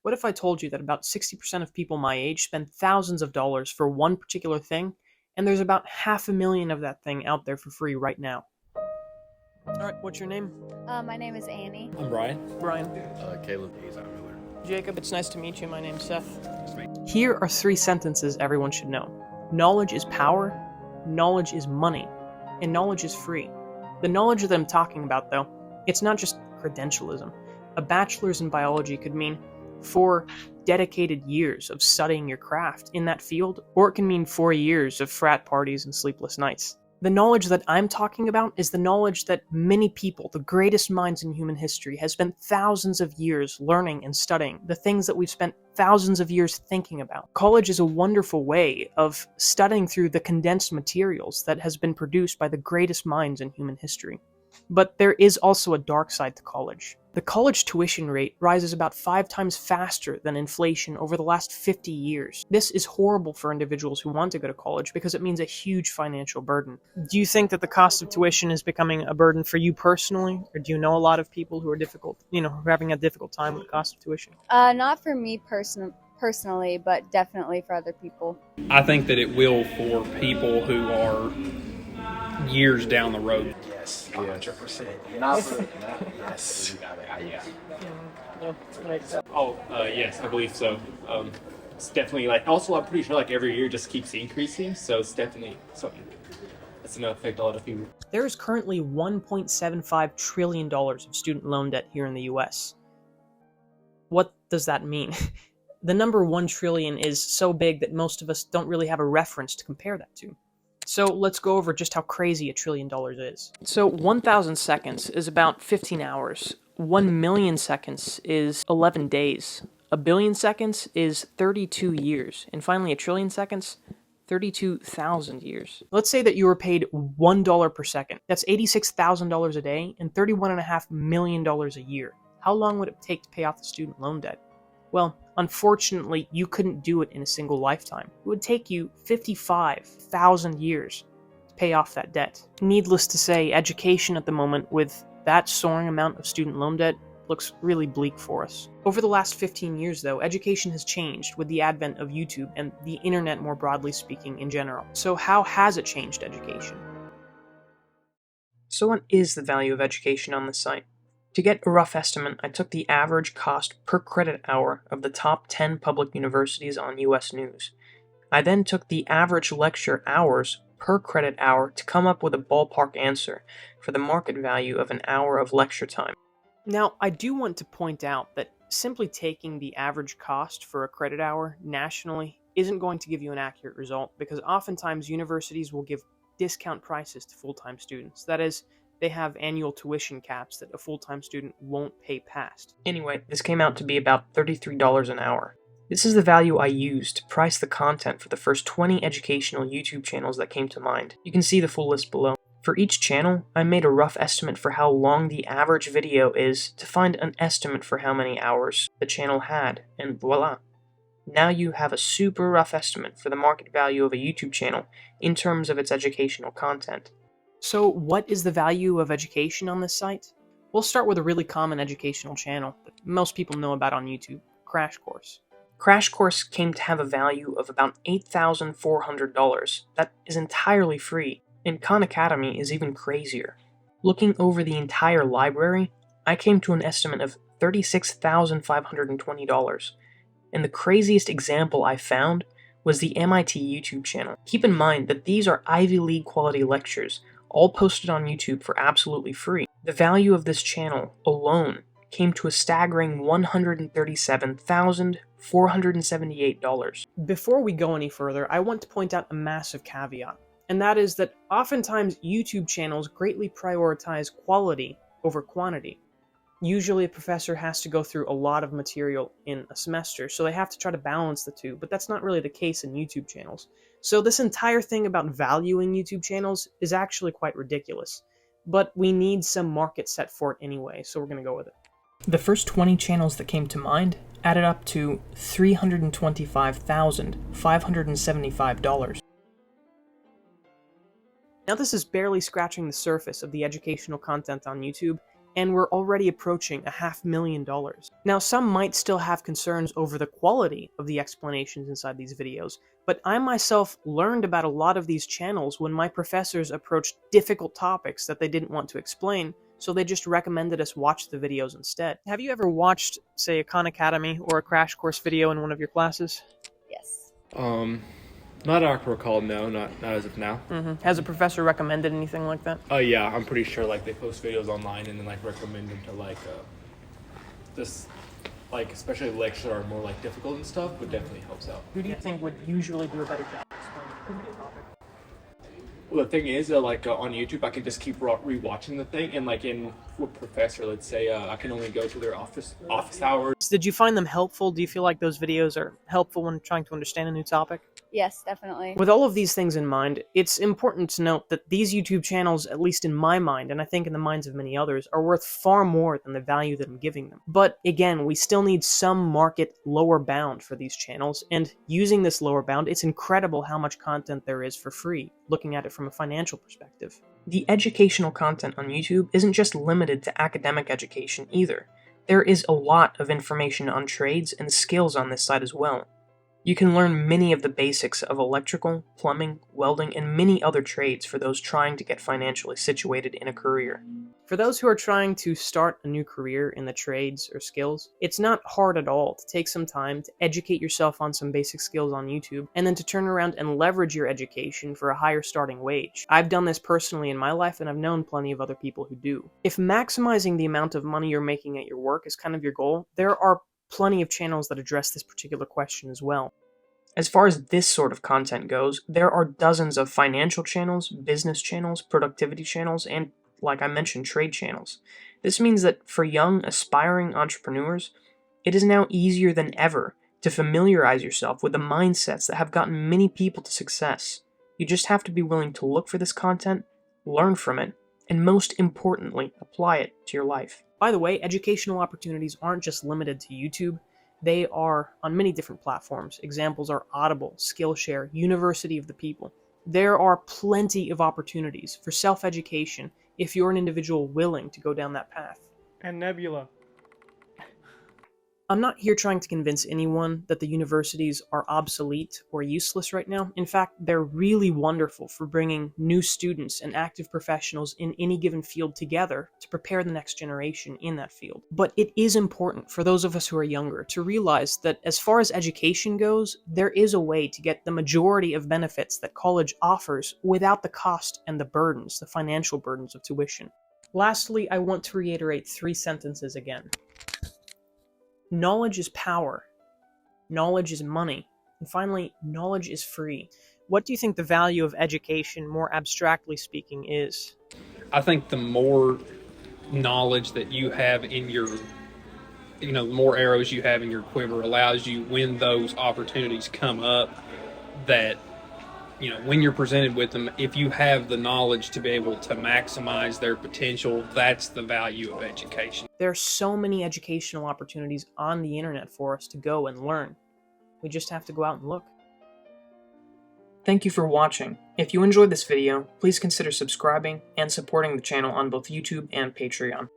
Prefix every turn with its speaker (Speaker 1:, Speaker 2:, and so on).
Speaker 1: What if I told you that about 60% of people my age spend thousands of dollars for one particular thing, and there's about 500,000 of that thing out there for free right now? Alright, what's your name?
Speaker 2: My name is Annie.
Speaker 3: I'm Brian.
Speaker 1: Brian.
Speaker 4: Caleb. Azar Miller.
Speaker 1: Jacob, it's nice to meet you. My name's Seth. Here are 3 sentences everyone should know. Knowledge is power, knowledge is money, and knowledge is free. The knowledge that I'm talking about, though, it's not just credentialism. A bachelor's in biology could mean 4 dedicated years of studying your craft in that field, or it can mean 4 years of frat parties and sleepless nights. The knowledge that I'm talking about is the knowledge that many people, the greatest minds in human history, has spent thousands of years learning and studying the things that we've spent thousands of years thinking about. College is a wonderful way of studying through the condensed materials that has been produced by the greatest minds in human history. But there is also a dark side to college. The college tuition rate rises about 5 times faster than inflation over the last 50 years. This is horrible for individuals who want to go to college because it means a huge financial burden. Do you think that the cost of tuition is becoming a burden for you personally? Or do you know a lot of people who are who are having a difficult time with the cost of tuition?
Speaker 2: Not for me personally, but definitely for other people.
Speaker 3: I think that it will for people who are years down the road.
Speaker 4: Yes, 100%. Yes.
Speaker 5: Yes, I believe so. It's definitely also I'm pretty sure every year just keeps increasing, so it's definitely something that's going to affect a lot of people.
Speaker 1: There is currently $1.75 trillion of student loan debt here in the US. What does that mean? The number 1 trillion is so big that most of us don't really have a reference to compare that to. So let's go over just how crazy $1 trillion is. So 1,000 seconds is about 15 hours. 1 million seconds is 11 days. A billion seconds is 32 years. And finally, 1 trillion seconds, 32,000 years. Let's say that you were paid $1 per second. That's $86,000 a day and $31.5 million a year. How long would it take to pay off the student loan debt? Well, unfortunately, you couldn't do it in a single lifetime. It would take you 55,000 years to pay off that debt. Needless to say, education at the moment, with that soaring amount of student loan debt, looks really bleak for us. Over the last 15 years, though, education has changed with the advent of YouTube and the internet more broadly speaking in general. So how has it changed education? So what is the value of education on this site? To get a rough estimate, I took the average cost per credit hour of the top 10 public universities on US News. I then took the average lecture hours per credit hour to come up with a ballpark answer for the market value of an hour of lecture time. Now, I do want to point out that simply taking the average cost for a credit hour nationally isn't going to give you an accurate result, because oftentimes universities will give discount prices to full-time students. That is, they have annual tuition caps that a full-time student won't pay past. Anyway, this came out to be about $33 an hour. This is the value I used to price the content for the first 20 educational YouTube channels that came to mind. You can see the full list below. For each channel, I made a rough estimate for how long the average video is to find an estimate for how many hours the channel had, and voila. Now you have a super rough estimate for the market value of a YouTube channel in terms of its educational content. So what is the value of education on this site? We'll start with a really common educational channel that most people know about on YouTube, Crash Course. Crash Course came to have a value of about $8,400. That is entirely free, and Khan Academy is even crazier. Looking over the entire library, I came to an estimate of $36,520, and the craziest example I found was the MIT YouTube channel. Keep in mind that these are Ivy League quality lectures, all posted on YouTube for absolutely free. The value of this channel alone came to a staggering $137,478. Before we go any further, I want to point out a massive caveat, and that is that oftentimes YouTube channels greatly prioritize quality over quantity. Usually a professor has to go through a lot of material in a semester, so they have to try to balance the two, but that's not really the case in YouTube channels. So this entire thing about valuing YouTube channels is actually quite ridiculous, but we need some market set for it anyway, so we're going to go with it. The first 20 channels that came to mind added up to $325,575. Now this is barely scratching the surface of the educational content on YouTube, and we're already approaching $500,000. Now, some might still have concerns over the quality of the explanations inside these videos, but I myself learned about a lot of these channels when my professors approached difficult topics that they didn't want to explain, so they just recommended us watch the videos instead. Have you ever watched, say, a Khan Academy or a Crash Course video in one of your classes?
Speaker 2: Yes.
Speaker 5: Not that I can recall, no, not as of now.
Speaker 1: Has a professor recommended anything like that?
Speaker 5: Oh yeah, I'm pretty sure like they post videos online and then like recommend them to like this, like especially lectures that are more like difficult and stuff, would definitely helps out.
Speaker 1: Who do you think would usually do a better job explaining the topic?
Speaker 5: Well, the thing is, on YouTube, I can just keep rewatching the thing, and like with professor, let's say, I can only go to their office hours.
Speaker 1: Did you find them helpful? Do you feel like those videos are helpful when trying to understand a new topic?
Speaker 2: Yes, definitely.
Speaker 1: With all of these things in mind, it's important to note that these YouTube channels, at least in my mind, and I think in the minds of many others, are worth far more than the value that I'm giving them. But again, we still need some market lower bound for these channels, and using this lower bound, it's incredible how much content there is for free, looking at it from a financial perspective. The educational content on YouTube isn't just limited to academic education either. There is a lot of information on trades and skills on this site as well. You can learn many of the basics of electrical, plumbing, welding, and many other trades for those trying to get financially situated in a career. For those who are trying to start a new career in the trades or skills, it's not hard at all to take some time to educate yourself on some basic skills on YouTube, and then to turn around and leverage your education for a higher starting wage. I've done this personally in my life, and I've known plenty of other people who do. If maximizing the amount of money you're making at your work is kind of your goal, there are plenty of channels that address this particular question as well. As far as this sort of content goes, there are dozens of financial channels, business channels, productivity channels, and, like I mentioned, trade channels. This means that for young, aspiring entrepreneurs, it is now easier than ever to familiarize yourself with the mindsets that have gotten many people to success. You just have to be willing to look for this content, learn from it, and most importantly, apply it to your life. By the way, educational opportunities aren't just limited to YouTube. They are on many different platforms. Examples are Audible, Skillshare, University of the People. There are plenty of opportunities for self-education if you're an individual willing to go down that path.
Speaker 6: And Nebula.
Speaker 1: I'm not here trying to convince anyone that the universities are obsolete or useless right now. In fact, they're really wonderful for bringing new students and active professionals in any given field together to prepare the next generation in that field. But it is important for those of us who are younger to realize that as far as education goes, there is a way to get the majority of benefits that college offers without the cost and the burdens, the financial burdens of tuition. Lastly, I want to reiterate 3 sentences again. Knowledge is power. Knowledge is money. And finally, knowledge is free. What do you think the value of education, more abstractly speaking, is?
Speaker 3: I think the more knowledge that you have in your, the more arrows you have in your quiver allows you, when those opportunities come up, that, when you're presented with them, if you have the knowledge to be able to maximize their potential, that's the value of education.
Speaker 1: There are so many educational opportunities on the internet for us to go and learn. We just have to go out and look. Thank you for watching. If you enjoyed this video, please consider subscribing and supporting the channel on both YouTube and Patreon.